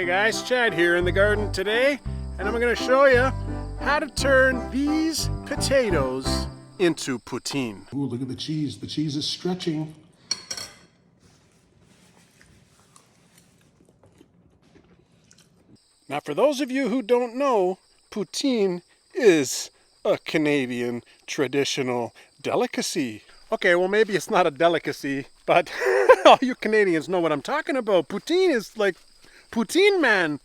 Hey guys, Chad here in the garden today, and I'm going to show you how to turn these potatoes into poutine. Ooh, look at the cheese. The cheese is stretching. Now for those of you who don't know, poutine is a Canadian traditional delicacy. Okay, well maybe it's not a delicacy, but all you Canadians know what I'm talking about. Poutine is like Poutine man.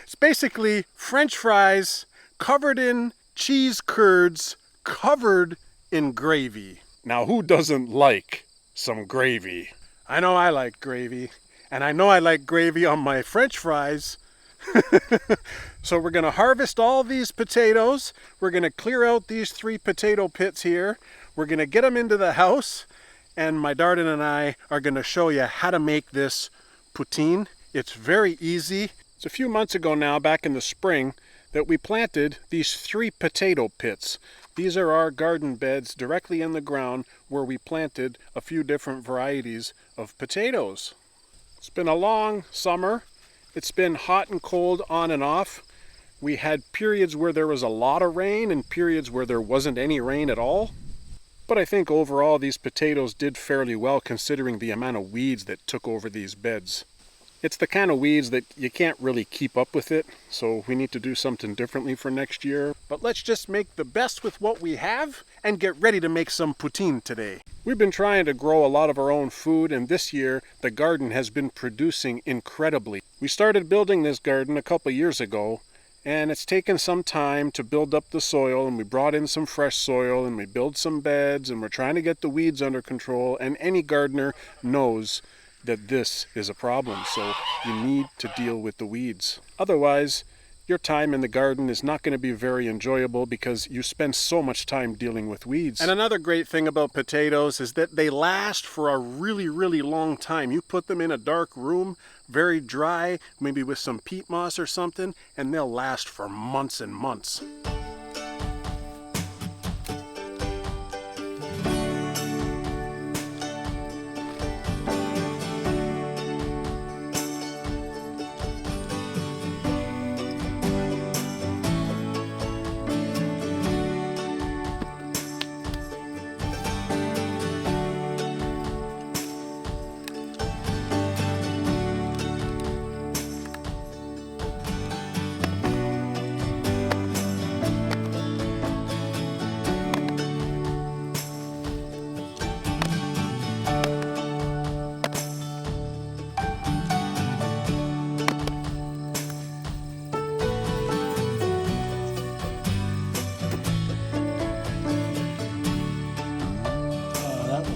It's basically French fries covered in cheese curds, covered in gravy. Now who doesn't like some gravy? I know I like gravy, and I know I like gravy on my French fries. So we're going to harvest all these potatoes. We're going to clear out these 3 potato pits here. We're going to get them into the house, and my Darden and I are going to show you how to make this poutine. It's very easy. It's a few months ago now, back in the spring, that we planted these 3 potato pits. These are our garden beds directly in the ground where we planted a few different varieties of potatoes. It's been a long summer. It's been hot and cold on and off. We had periods where there was a lot of rain and periods where there wasn't any rain at all. But I think overall these potatoes did fairly well considering the amount of weeds that took over these beds. It's the kind of weeds that you can't really keep up with it, so we need to do something differently for next year. But let's just make the best with what we have and get ready to make some poutine today. We've been trying to grow a lot of our own food, and this year the garden has been producing incredibly. We started building this garden a couple years ago, and it's taken some time to build up the soil, and we brought in some fresh soil and we built some beds, and we're trying to get the weeds under control, and any gardener knows that this is a problem, so you need to deal with the weeds. Otherwise, your time in the garden is not going to be very enjoyable because you spend so much time dealing with weeds. And another great thing about potatoes is that they last for a really, really long time. You put them in a dark room, very dry, maybe with some peat moss or something, and they'll last for months and months.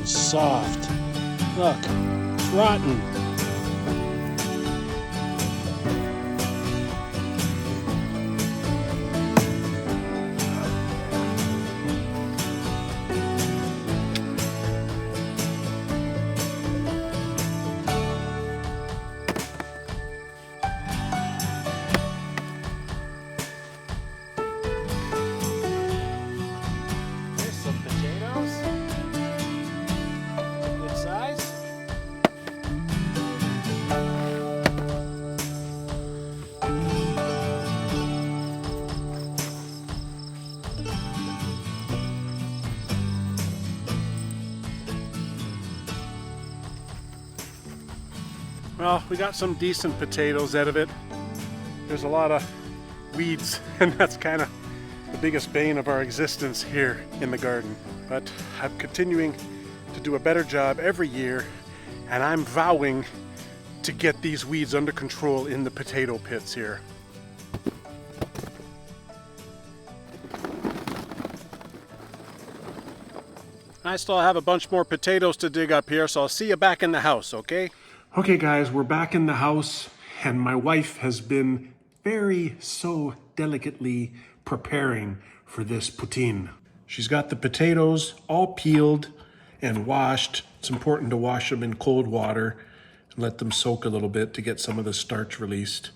Soft. Look, it's rotten. There's some potatoes. Well, we got some decent potatoes out of it. There's a lot of weeds, and that's kind of the biggest bane of our existence here in the garden. But I'm continuing to do a better job every year, and I'm vowing to get these weeds under control in the potato pits here. I still have a bunch more potatoes to dig up here, so I'll see you back in the house, okay? Okay guys, we're back in the house, and my wife has been so delicately preparing for this poutine. She's got the potatoes all peeled and washed. It's important to wash them in cold water and let them soak a little bit to get some of the starch released.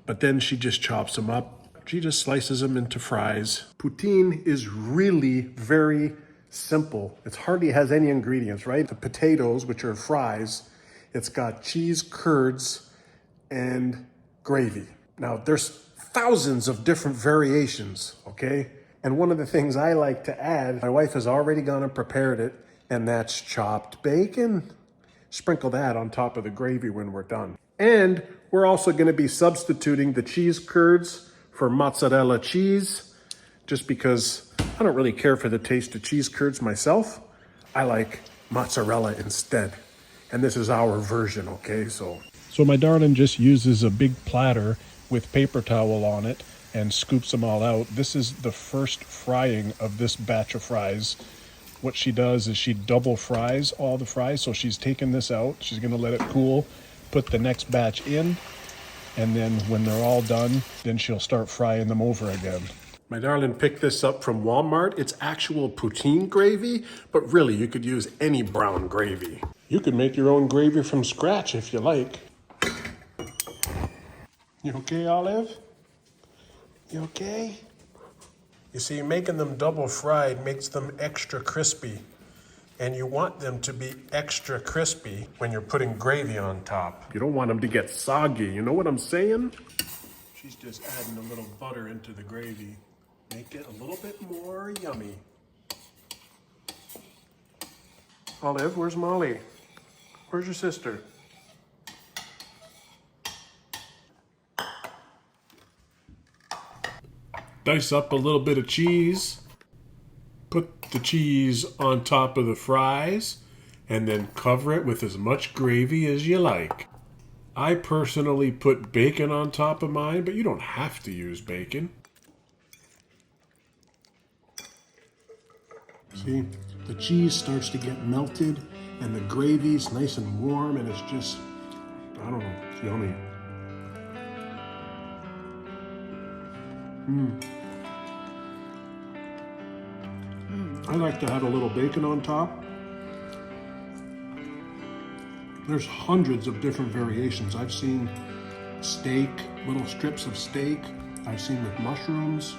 But then she just chops them up. She just slices them into fries. Poutine is really very simple. It hardly has any ingredients, right? The potatoes, which are fries, it's got cheese curds, and gravy. Now, there's thousands of different variations, okay? And one of the things I like to add, my wife has already gone and prepared it, and that's chopped bacon. Sprinkle that on top of the gravy when we're done. And we're also going to be substituting the cheese curds for mozzarella cheese, just because I don't really care for the taste of cheese curds myself. I like mozzarella instead. And this is our version, okay? So my darling just uses a big platter with paper towel on it and scoops them all out. This is the first frying of this batch of fries. What she does is she double fries all the fries. So she's taken this out. She's going to let it cool, put the next batch in, and then when they're all done, then she'll start frying them over again. My darling picked this up from Walmart. It's actual poutine gravy, but really you could use any brown gravy. You could make your own gravy from scratch if you like. You okay, Olive? You okay? You see, making them double fried makes them extra crispy. And you want them to be extra crispy when you're putting gravy on top. You don't want them to get soggy, you know what I'm saying? She's just adding a little butter into the gravy. Make it a little bit more yummy. Olive, where's Molly? Where's your sister? Dice up a little bit of cheese. Put the cheese on top of the fries and then cover it with as much gravy as you like. I personally put bacon on top of mine, but you don't have to use bacon. See, the cheese starts to get melted and the gravy's nice and warm and it's just, I don't know, it's yummy. I like to have a little bacon on top. There's hundreds of different variations. I've seen steak, little strips of steak. I've seen with mushrooms.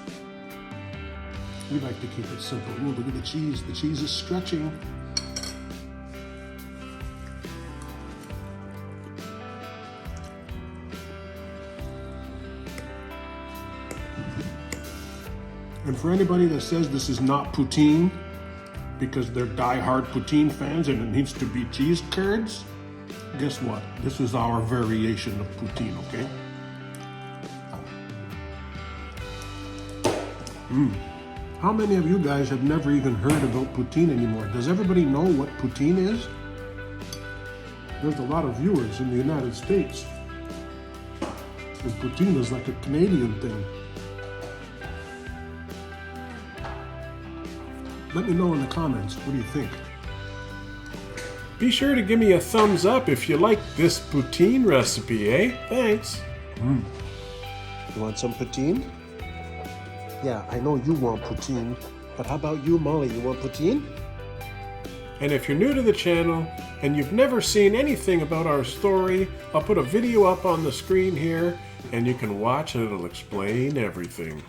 We like to keep it simple. Ooh, look at the cheese. The cheese is stretching. And for anybody that says this is not poutine, because they're die-hard poutine fans and it needs to be cheese curds, guess what? This is our variation of poutine, okay? How many of you guys have never even heard about poutine anymore? Does everybody know what poutine is? There's a lot of viewers in the United States. And poutine is like a Canadian thing. Let me know in the comments, what do you think? Be sure to give me a thumbs up if you like this poutine recipe, eh? Thanks. You want some poutine? Yeah, I know you want poutine, but how about you, Molly? You want poutine? And if you're new to the channel and you've never seen anything about our story, I'll put a video up on the screen here and you can watch and it'll explain everything.